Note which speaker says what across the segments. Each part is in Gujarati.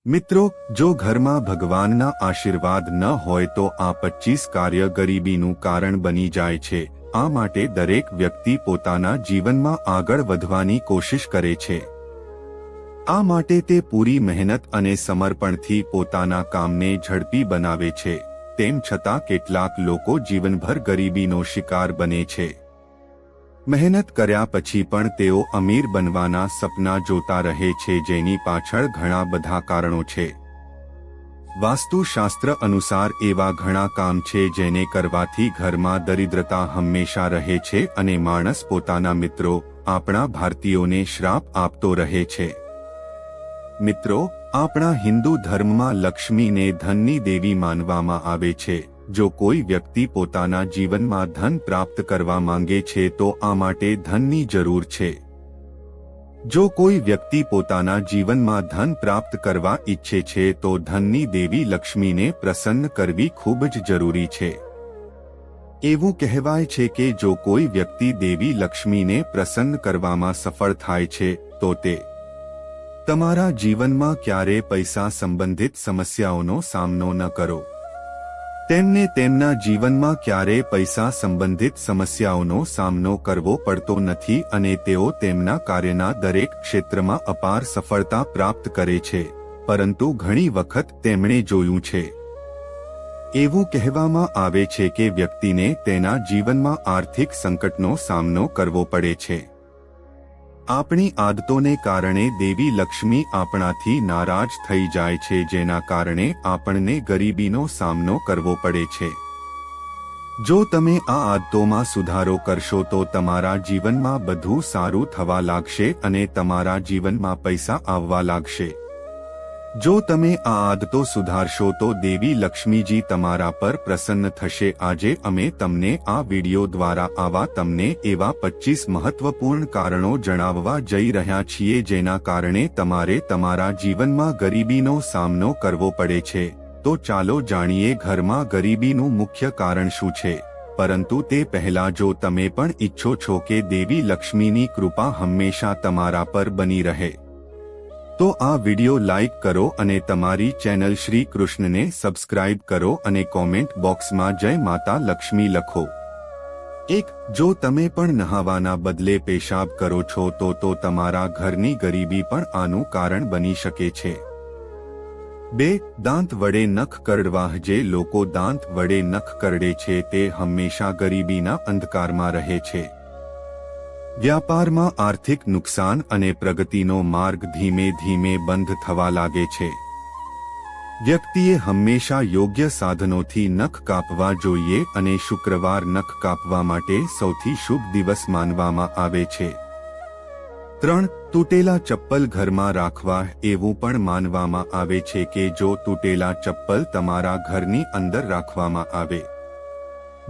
Speaker 1: મિત્રો, જો ઘરમાં ભગવાનના આશીર્વાદ ન હોય તો આ 25 કાર્ય ગરીબીનું કારણ બની જાય છે। આ માટે દરેક વ્યક્તિ પોતાના જીવનમાં આગળ વધવાની કોશિશ કરે છે। આ માટે તે પૂરી મહેનત અને સમર્પણથી પોતાના કામને ઝડપી બનાવે છે। તેમ છતાં કેટલાક લોકો જીવનભર ગરીબીનો શિકાર બને છે। મહેનત કર્યા પછી પણ તેઓ અમીર બનવાના સપના જોતા રહે છે, જેની પાછળ ઘણા બધા કારણો છે। વાસ્તુશાસ્ત્ર અનુસાર એવા ઘણા કામ છે જેને કરવાથી ઘરમાં દરિદ્રતા હંમેશા રહે છે અને માણસ પોતાના મિત્રો, આપણા ભારતીયોને શ્રાપ આપતો રહે છે। મિત્રો, આપણા હિન્દુ ધર્મમાં લક્ષ્મીને ધનની દેવી માનવામાં આવે છે। જો કોઈ વ્યક્તિ પોતાના જીવનમાં ધન પ્રાપ્ત કરવા માંગે છે તો આ માટે ધનની જરૂર છે। જો કોઈ વ્યક્તિ પોતાના જીવનમાં ધન પ્રાપ્ત કરવા ઈચ્છે છે તો ધનની દેવી લક્ષ્મીને પ્રસન્ન કરવી ખૂબ જ જરૂરી છે। એવું કહેવાય છે કે જો કોઈ વ્યક્તિ દેવી લક્ષ્મીને પ્રસન્ન કરવામાં સફળ થાય છે તો તે તમારા જીવનમાં ક્યારે પૈસા સંબંધિત સમસ્યાઓનો સામનો ન કરો। તેમને તેમના જીવનમાં ક્યારેય પૈસા સંબંધિત સમસ્યાઓનો સામનો કરવો પડતો નથી અને તેઓ તેમના કાર્યના દરેક ક્ષેત્રમાં અપાર સફળતા પ્રાપ્ત કરે છે। પરંતુ ઘણી વખત તેમણે જોયું છે, એવું કહેવામાં આવે છે કે વ્યક્તિને તેના જીવનમાં આર્થિક સંકટનો સામનો કરવો પડે છે। આપણી આદતોને કારણે દેવી લક્ષ્મી આપણાથી નારાજ થઈ જાય છે, જેના કારણે આપણને ગરીબીનો સામનો કરવો પડે છે। જો તમે આ આદતોમાં સુધારો કરશો તો તમારા જીવનમાં બધું સારું થવા લાગશે અને તમારા જીવનમાં પૈસા આવવા લાગશે। જો તમે આ આદતો સુધારશો તો દેવી લક્ષ્મીજી તમારા પર પ્રસન્ન થશે। આજે અમે તમને આ વિડિયો દ્વારા આવા તમને એવા 25 મહત્વપૂર્ણ કારણો જણાવવા જઈ રહ્યા છીએ જેના કારણે તમારે તમારા જીવનમાં ગરીબીનો સામનો કરવો પડે છે। તો ચાલો જાણીએ ઘરમાં ગરીબીનું મુખ્ય કારણ શું છે। પરંતુ તે પહેલા જો તમે પણ ઈચ્છો છો કે દેવી લક્ષ્મીની કૃપા હંમેશા તમારા પર બની રહે તો આ વિડિયો લાઈક કરો અને તમારી ચેનલ શ્રી કૃષ્ણને સબસ્ક્રાઇબ કરો અને કોમેન્ટ બોક્સમાં જય માતા લક્ષ્મી લખો। 1. જો તમે પણ નહાવાના બદલે પેશાબ કરો છો તો તમારા ઘરની ગરીબી પણ આનું કારણ બની શકે છે। 2. દાંત વડે નખ કરડવા। જે લોકો દાંત વડે નખ કરડે છે તે હંમેશા ગરીબીના અંધકારમાં રહે છે। વ્યાપારમાં આર્થિક નુકસાન અને પ્રગતિનો માર્ગ ધીમે ધીમે બંધ થવા લાગે છે। વ્યક્તિએ હંમેશા યોગ્ય સાધનોથી નખ કાપવા જોઈએ અને શુક્રવાર નખ કાપવા માટે સૌથી શુભ દિવસ માનવામાં આવે છે। 3. તૂટેલા ચપ્પલ ઘરમાં રાખવા। એવું પણ માનવામાં આવે છે કે જો તૂટેલા ચપ્પલ તમારા ઘરની અંદર રાખવામાં આવે,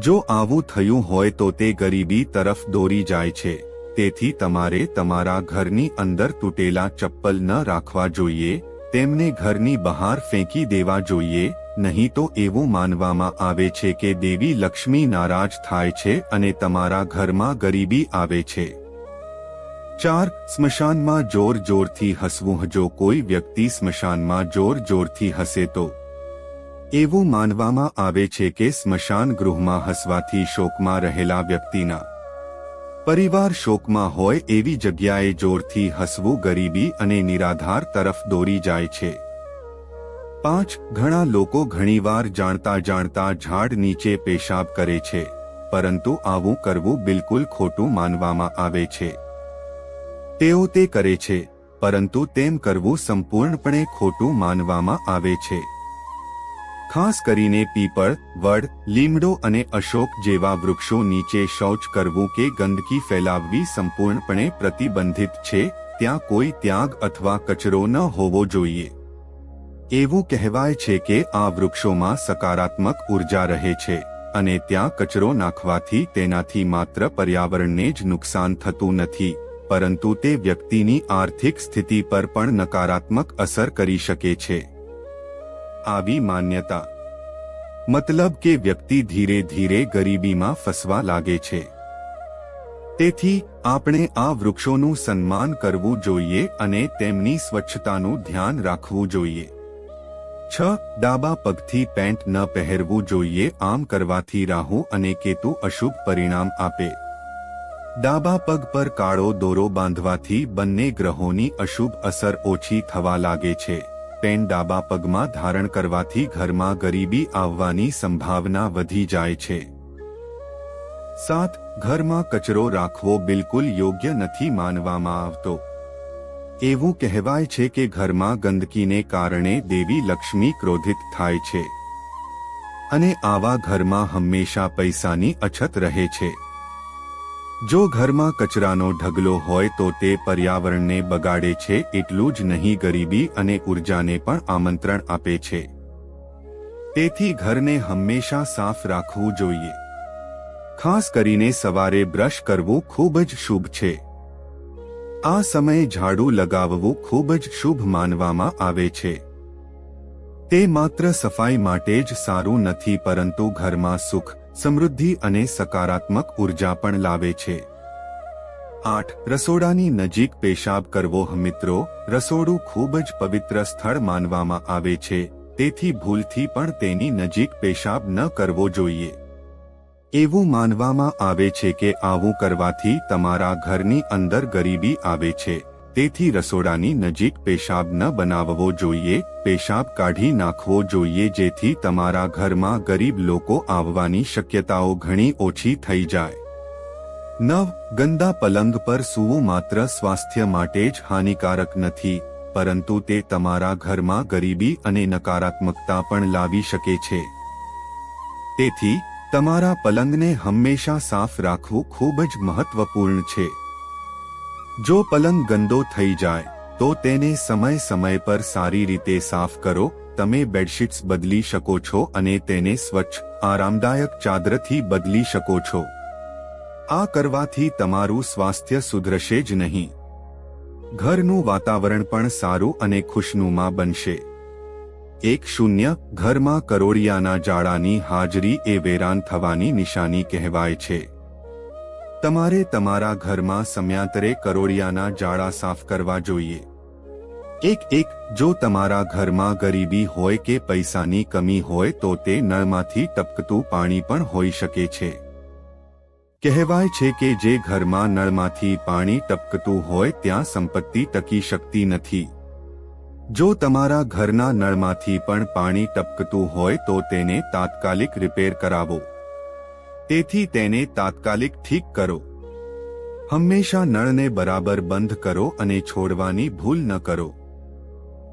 Speaker 1: જો આવું થયું હોય તો તે ગરીબી તરફ દોરી જાય છે। તેથી તમારે તમારા ઘરની અંદર તૂટેલા ચપ્પલ ન રાખવા જોઈએ, તેમને ઘરની બહાર ફેંકી દેવા જોઈએ, નહીં તો એવું માનવામાં આવે છે કે દેવી લક્ષ્મી નારાજ થાય છે અને તમારા ઘરમાં ગરીબી આવે છે। 4. સ્મશાનમાં જોર જોરથી હસવું। જો કોઈ વ્યક્તિ સ્મશાનમાં જોર જોરથી હસે તો એવું માનવામાં આવે છે કે સ્મશાન ગૃહમાં હસવાથી શોકમાં રહેલા વ્યક્તિના પરિવાર શોકમાં હોય એવી જગ્યાએ જોરથી હસવું ગરીબી અને નિરાધાર તરફ દોરી જાય છે। 5. ઘણા લોકો ઘણીવાર જાણતા જાણતા ઝાડ નીચે પેશાબ કરે છે, પરંતુ આવું કરવું બિલકુલ ખોટું માનવામાં આવે છે। તેઓ તે કરે છે, પરંતુ તેમ કરવું સંપૂર્ણપણે ખોટું માનવામાં આવે છે। ખાસ કરીને પીપળ, વડ, લીમડો અને અશોક જેવા વૃક્ષો નીચે શૌચ કરવું કે ગંદકી ફેલાવવી સંપૂર્ણપણે પ્રતિબંધિત છે। ત્યાં કોઈ ત્યાગ અથવા કચરો ન હોવો જોઈએ। એવું કહેવાય છે કે આ વૃક્ષોમાં સકારાત્મક ઉર્જા રહે છે અને ત્યાં કચરો નાખવાથી તેનાથી માત્ર પર્યાવરણને જ નુકસાન થતું નથી, પરંતુ તે વ્યક્તિની આર્થિક સ્થિતિ પર પણ નકારાત્મક અસર કરી શકે છે। આવી માન્યતા મતલબ કે વ્યક્તિ ધીરે ધીરે ગરીબીમાં ફસવા લાગે છે। તેથી આપણે આ વૃક્ષોનું સન્માન કરવું જોઈએ અને તેમની સ્વચ્છતાનું ધ્યાન રાખવું જોઈએ। 6. ડાબા પગથી પેન્ટ ન પહેરવું જોઈએ. આમ કરવાથી રાહુ અને કેતુ અશુભ પરિણામ આપે. ડાબા પગ પર કાળો દોરો બાંધવાથી બંને ગ્રહોની અશુભ અસર ઓછી થવા લાગે છે. પેન ડાબા પગમાં ધારણ કરવાથી ઘરમાં ગરીબી આવવાની સંભાવના વધી જાય છે. 7. ઘરમાં કચરો રાખવો બિલકુલ યોગ્ય નથી માનવામાં આવતો. એવું કહેવાય છે કે ઘરમાં ગંદકીને કારણે દેવી લક્ષ્મી ક્રોધિત થાય છે અને આવા ઘરમાં હંમેશા પૈસાની અછત રહે છે. જો ઘરમાં કચરાનો ઢગલો હોય તો તે પર્યાવરણને બગાડે છે, એટલું જ નહીં ગરીબી અને ઉર્જાને પણ આમંત્રણ આપે છે. તેથી ઘરને હંમેશા સાફ રાખવું જોઈએ. ખાસ કરીને સવારે બ્રશ કરવું ખૂબ જ શુભ છે. આ સમયે ઝાડુ લગાવવું ખૂબ જ શુભ માનવામાં આવે છે. તે માત્ર સફાઈ માટે જ સારું નથી, પરંતુ ઘરમાં સુખ, સમૃદ્ધિ અને સકારાત્મક ઉર્જા પણ લાવે છે. 8. રસોડાની નજીક પેશાબ કરવો. મિત્રો, રસોડું ખૂબ જ પવિત્ર સ્થળ માનવામાં આવે છે, તેથી ભૂલથી પણ તેની નજીક પેશાબ ન કરવો જોઈએ. એવું માનવામાં આવે છે કે આવું કરવાથી તમારા ઘરની અંદર ગરીબી આવે છે, તેથી રસોડાની નજીક પેશાબ ન બનાવવો જોઈએ. પેશાબ કાઢી નાખવો જોઈએ, જેથી તમારા ઘરમાં ગરીબ લોકો આવવાની શક્યતાઓ ઘણી ઓછી થઈ જાય. 9. ગંદા પલંગ પર સૂવું માત્ર સ્વાસ્થ્ય માટે જ હાનિકારક નથી, પરંતુ તે તમારા ઘરમાં ગરીબી અને નકારાત્મકતા પણ લાવી શકે છે. તેથી તમારા પલંગને હંમેશા સાફ રાખવું ખૂબ જ મહત્વપૂર્ણ છે. જો પલંગ ગંદો થઈ જાય તો તેને સમય સમય પર સારી રીતે સાફ કરો. તમે બેડશીટ્સ બદલી શકો છો અને તેને સ્વચ્છ, આરામદાયક ચાદરથી બદલી શકો છો. આ કરવાથી તમારું સ્વાસ્થ્ય સુધરશે જ નહીં, ઘરનું વાતાવરણ પણ સારું અને ખુશનુમા બનશે. 1. ઘરમાં કરોળિયાના જાળાની હાજરી એ વેરાન થવાની નિશાની કહેવાય છે. તમારે તમારા ઘરમાં સમયાંતરે કરોળિયાના જાળા સાફ કરવા જોઈએ. 1. જો તમારા ઘરમાં ગરીબી હોય કે પૈસાની કમી હોય તો તે નળમાંથી ટપકતું પાણી પણ હોઈ શકે છે. કહેવાય છે કે જે ઘરમાં નળમાંથી પાણી ટપકતું હોય ત્યાં સંપત્તિ ટકી શકતી નથી. જો તમારા ઘરના નળમાંથી પણ પાણી ટપકતું હોય તો તેને તાત્કાલિક રિપેર કરાવો. તેથી તેને તાત્કાલિક ઠીક કરો. હંમેશા નળને બરાબર બંધ કરો અને છોડવાની ભૂલ ન કરો.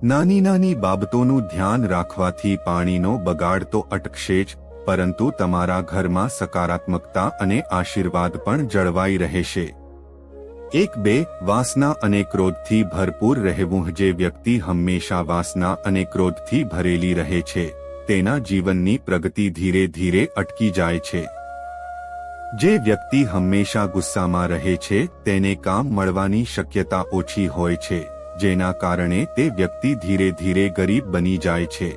Speaker 1: નાની નાની બાબતોનું ધ્યાન રાખવાથી પાણીનો બગાડ તો અટકશે જ, પરંતુ તમારા ઘરમાં સકારાત્મકતા અને આશીર્વાદ પણ જળવાઈ રહેશે. 2. વાસના અને ક્રોધથી ભરપૂર રહેવું. જે વ્યક્તિ હંમેશા વાસના અને ક્રોધથી ભરેલી રહે છે, તેના જીવનની પ્રગતિ ધીરે ધીરે અટકી જાય છે. જે વ્યક્તિ હંમેશા ગુસ્સામાં રહે છે તેને કામ મળવાની શક્યતા ઓછી હોય છે, જેના કારણે તે વ્યક્તિ ધીરે ધીરે ગરીબ બની જાય છે.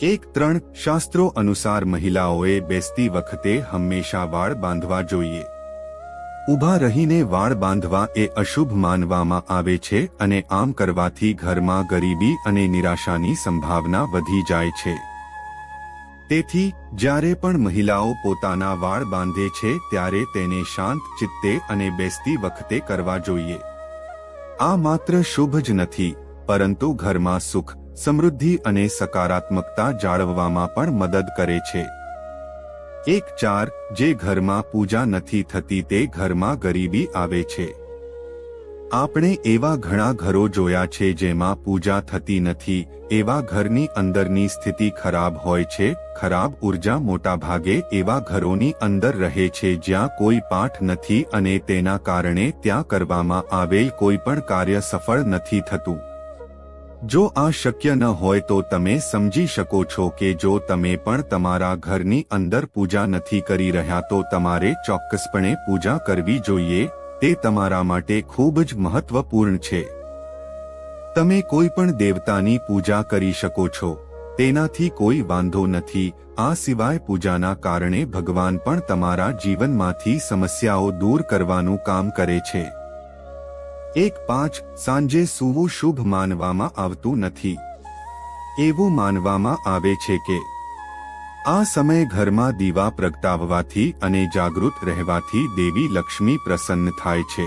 Speaker 1: 3. શાસ્ત્રો અનુસાર મહિલાઓએ બેસતી વખતે હંમેશા વાળ બાંધવા જોઈએ. ઊભા રહીને વાળ બાંધવા એ અશુભ માનવામાં આવે છે અને આમ કરવાથી ઘરમાં ગરીબી અને નિરાશાની સંભાવના વધી જાય છે. તેથી જ્યારે પણ મહિલાઓ પોતાના વાળ બાંધે છે ત્યારે તેને શાંત ચિત્તે અને બેસતી વખતે કરવા જોઈએ. આ માત્ર શુભ જ નથી, પરંતુ ઘરમાં સુખ, સમૃદ્ધિ અને સકારાત્મકતા જાળવવામાં પણ મદદ કરે છે. 4. જે ઘરમાં પૂજા નથી થતી તે ઘરમાં ગરીબી આવે છે. આપણે એવા ઘણા ઘરો જોયા છે જેમાં પૂજા થતી નથી. એવા ઘરની અંદરની સ્થિતિ ખરાબ હોય છે. ખરાબ ઉર્જા મોટાભાગે એવા ઘરોની અંદર રહે છે જ્યાં કોઈ પાઠ નથી અને તેના કારણે ત્યાં કરવામાં આવેલ કોઈ પણ કાર્ય સફળ નથી થતું. જો આ શક્ય ન હોય તો તમે સમજી શકો છો કે જો તમે પણ તમારા ઘરની અંદર પૂજા નથી કરી રહ્યા તો તમારે ચોક્કસપણે પૂજા કરવી જોઈએ. તે તમારા માટે ખૂબ જ મહત્વપૂર્ણ છે. તમે કોઈ પણ દેવતાની પૂજા કરી શકો છો, તેનાથી કોઈ વાંધો નથી. આ સિવાય પૂજાના કારણે ભગવાન પણ તમારા જીવનમાંથી સમસ્યાઓ દૂર કરવાનું કામ કરે છે. 5. સાંજે સૂવું શુભ માનવામાં આવતું નથી. એવું માનવામાં આવે છે કે આ સમયે ઘરમાં દીવા પ્રગટાવવાથી અને જાગૃત રહેવાથી દેવી લક્ષ્મી પ્રસન્ન થાય છે.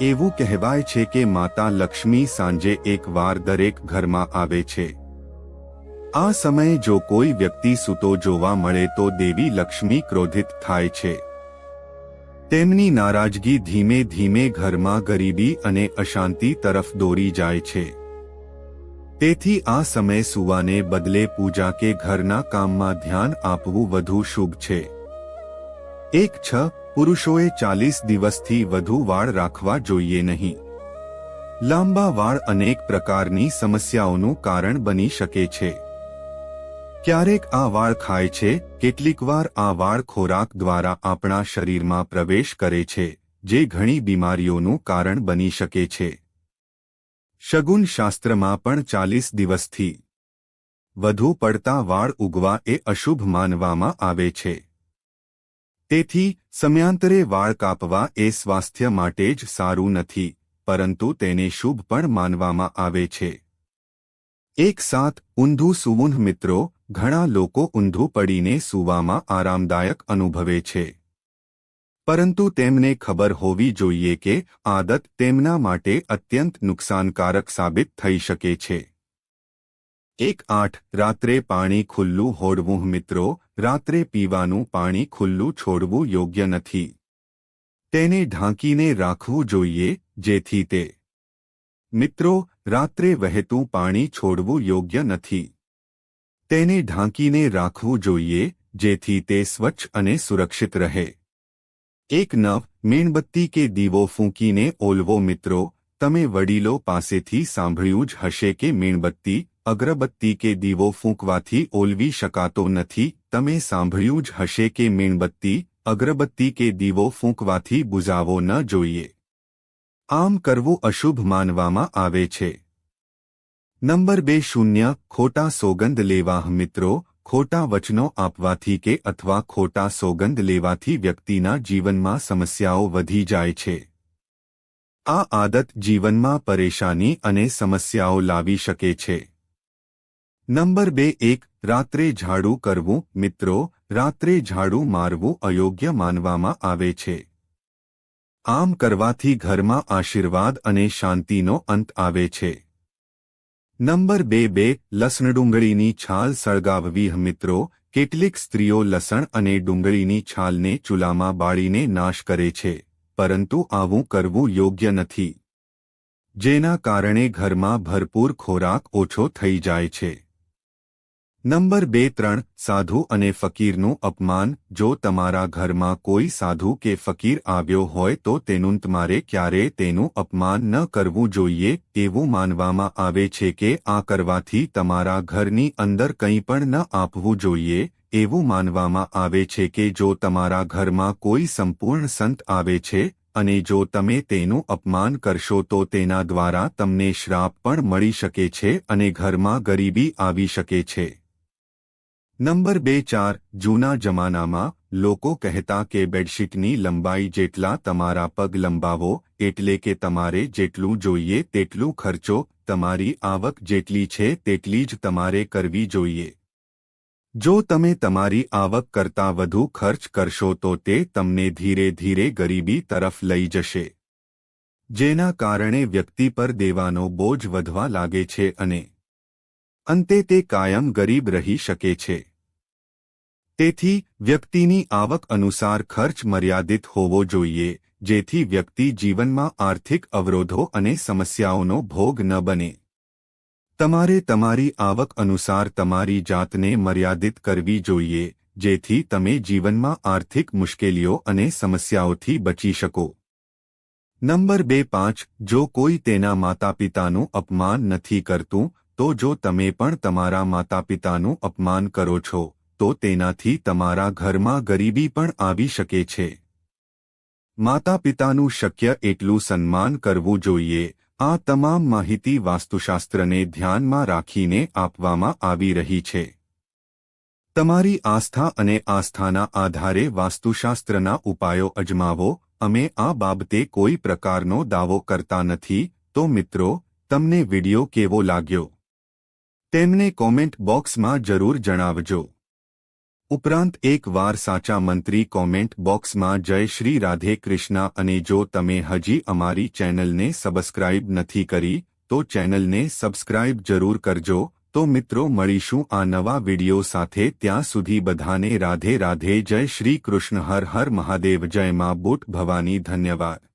Speaker 1: એવું કહેવાય છે કે માતા લક્ષ્મી સાંજે એકવાર દરેક ઘરમાં આવે છે. આ સમયે જો કોઈ વ્યક્તિ સૂતો જોવા મળે તો દેવી લક્ષ્મી ક્રોધિત થાય છે. તેમની નારાજગી ધીમે ધીમે ઘરમાં ગરીબી અને અશાંતિ તરફ દોરી જાય છે. તેથી આ સમયે સૂવાને બદલે પૂજા કે ઘરના કામમાં ધ્યાન આપવું વધુ શુભ છે. 6. પુરુષોએ 40 દિવસથી વધુ વાળ રાખવા જોઈએ નહીં. લાંબા વાળ અનેક પ્રકારની સમસ્યાઓનું કારણ બની શકે છે. ક્યારેક આ વાળ ખાય છે, કેટલીકવાર આ વાળ ખોરાક દ્વારા આપણા શરીરમાં પ્રવેશ કરે છે, જે ઘણી બીમારીઓનું કારણ બની શકે છે. શગુન શાસ્ત્રમાં પણ 40 દિવસથી વધુ પડતા વાળ ઉગવા એ અશુભ માનવામાં આવે છે. તેથી સમયાંતરે વાળ કાપવા એ સ્વાસ્થ્ય માટે જ સારું નથી, પરંતુ તેને શુભ પણ માનવામાં આવે છે. 7. ઊંધું સૂવું. મિત્રો, ઘણા લોકો ઊંધું પડીને સૂવામાં આરામદાયક અનુભવે છે, પરંતુ તેમને ખબર હોવી જોઈએ કે આદત તેમના માટે અત્યંત નુકસાનકારક સાબિત થઈ શકે છે. 8. રાત્રે પાણી ખુલ્લું છોડવું. મિત્રો, રાત્રે પીવાનું પાણી ખુલ્લું છોડવું યોગ્ય નથી. તેને ઢાંકીને રાખવું જોઈએ, જેથી તે મિત્રો, રાત્રે વહેતું પાણી છોડવું યોગ્ય નથી. તેને ઢાંકીને રાખવું જોઈએ, જેથી તે સ્વચ્છ અને સુરક્ષિત રહે. 9. મીણબત્તી કે દીવો ફૂંકીને ઓલવો. મિત્રો, તમે વડીલો પાસેથી સાંભળ્યું જ હશે કે મીણબત્તી, અગરબત્તી કે દીવો ફૂંકવાથી ઓલવી શકાતો નથી. તમે સાંભળ્યું જ હશે કે મીણબત્તી, અગરબત્તી કે દીવો ફૂંકવાથી બુઝાવવો ન જોઈએ. આમ કરવું અશુભ માનવામાં આવે છે. નંબર 2. શૂન્ય. ખોટા સોગંદ લેવા. મિત્રો, ખોટા વચનો આપવાથી કે અથવા ખોટા સોગંદ લેવાથી વ્યક્તિના જીવનમાં સમસ્યાઓ વધી જાય છે. આ આદત જીવનમાં પરેશાની અને સમસ્યાઓ લાવી શકે છે. નંબર 2. 1. રાત્રે ઝાડુ કરવું. મિત્રો, રાત્રે ઝાડુ મારવું અયોગ્ય માનવામાં આવે છે. આમ કરવાથી ઘરમાં આશીર્વાદ અને શાંતિનો અંત આવે છે. નંબર 2. લસણ ડુંગળીની છાલ સળગાવવી. મિત્રો, કેટલીક સ્ત્રીઓ લસણ અને ડુંગળીની છાલને ચૂલામાં બાળીને નાશ કરે છે, પરંતુ આવું કરવું યોગ્ય નથી, જેના કારણે ઘરમાં ભરપૂર ખોરાક ઓછો થઈ જાય છે. નંબર 2. 3. સાધુ અને ફકીરનું અપમાન. જો તમારા ઘરમાં કોઈ સાધુ કે ફકીર આવ્યો હોય તો તમારે ક્યારેય તેનું અપમાન ન કરવું જોઈએ. એવું માનવામાં આવે છે કે આ કરવાથી તમારા ઘરની અંદર કંઈ પણ ન આપવું જોઈએ. એવું માનવામાં આવે છે કે જો તમારા ઘરમાં કોઈ સંપૂર્ણ સંત આવે છે અને જો તમે તેનું અપમાન કરશો તો તેના દ્વારા તમને શ્રાપ પણ મળી શકે છે અને ઘરમાં ગરીબી આવી શકે છે. નંબર 2. 4. જૂના જમાનામાં લોકો કહેતા કે બેડશીટની લંબાઈ જેટલા તમારા પગ લંબાવો, એટલે કે તમારે જેટલું જોઈએ તેટલું ખર્ચો, તમારી આવક જેટલી છે તેટલી જ તમારે કરવી જોઈએ. જો તમે તમારી આવક કરતાં વધુ ખર્ચ કરશો તો તે તમને ધીરે ધીરે ગરીબી તરફ લઈ જશે, જેના કારણે વ્યક્તિ પર દેવાનો બોજ વધવા લાગે છે અને અંતે તે કાયમ ગરીબ રહી શકે છે. તેથી વ્યક્તિની આવક અનુસાર ખર્ચ મર્યાદિત હોવો જોઈએ, જેથી વ્યક્તિ જીવનમાં આર્થિક અવરોધો અને સમસ્યાઓનો ભોગ ન બને. તમારે તમારી આવક અનુસાર તમારી જાતને મર્યાદિત કરવી જોઈએ, જેથી તમે જીવનમાં આર્થિક મુશ્કેલીઓ અને સમસ્યાઓથી બચી શકો. નંબર 2. 5. જો કોઈ તેના માતાપિતાનું અપમાન નથી કરતું, તો જો તમે પણ તમારા માતાપિતાનું અપમાન કરો છો તો તેનાથી તમારા ઘરમાં ગરીબી પણ આવી શકે છે. માતાપિતાનું શક્ય એટલું સન્માન કરવું જોઈએ. આ તમામ માહિતી વાસ્તુશાસ્ત્રને ધ્યાનમાં રાખીને આપવામાં આવી રહી છે. તમારી આસ્થા અને આસ્થાના આધારે વાસ્તુશાસ્ત્રના ઉપાયો અજમાવો. અમે આ બાબતે કોઈ પ્રકારનો દાવો કરતા નથી. તો મિત્રો, તમને વિડિયો કેવો લાગ્યો? તેમને કોમેન્ટ બોક્સમાં જરૂર જણાવજો. ઉપરાંત એકવાર સાચા મંત્રી કોમેન્ટ બોક્સમાં જય શ્રી રાધે કૃષ્ણ. અને જો તમે હજી અમારી ચેનલને સબસ્ક્રાઇબ નથી કરી તો ચેનલને સબસ્ક્રાઇબ જરૂર કરજો. તો મિત્રો મળીશું આ નવા વિડિયો સાથે. ત્યાં સુધી બધાને રાધે રાધે. જય શ્રી કૃષ્ણ. હર હર મહાદેવ. જય માં બુટ ભવાની. ધન્યવાદ.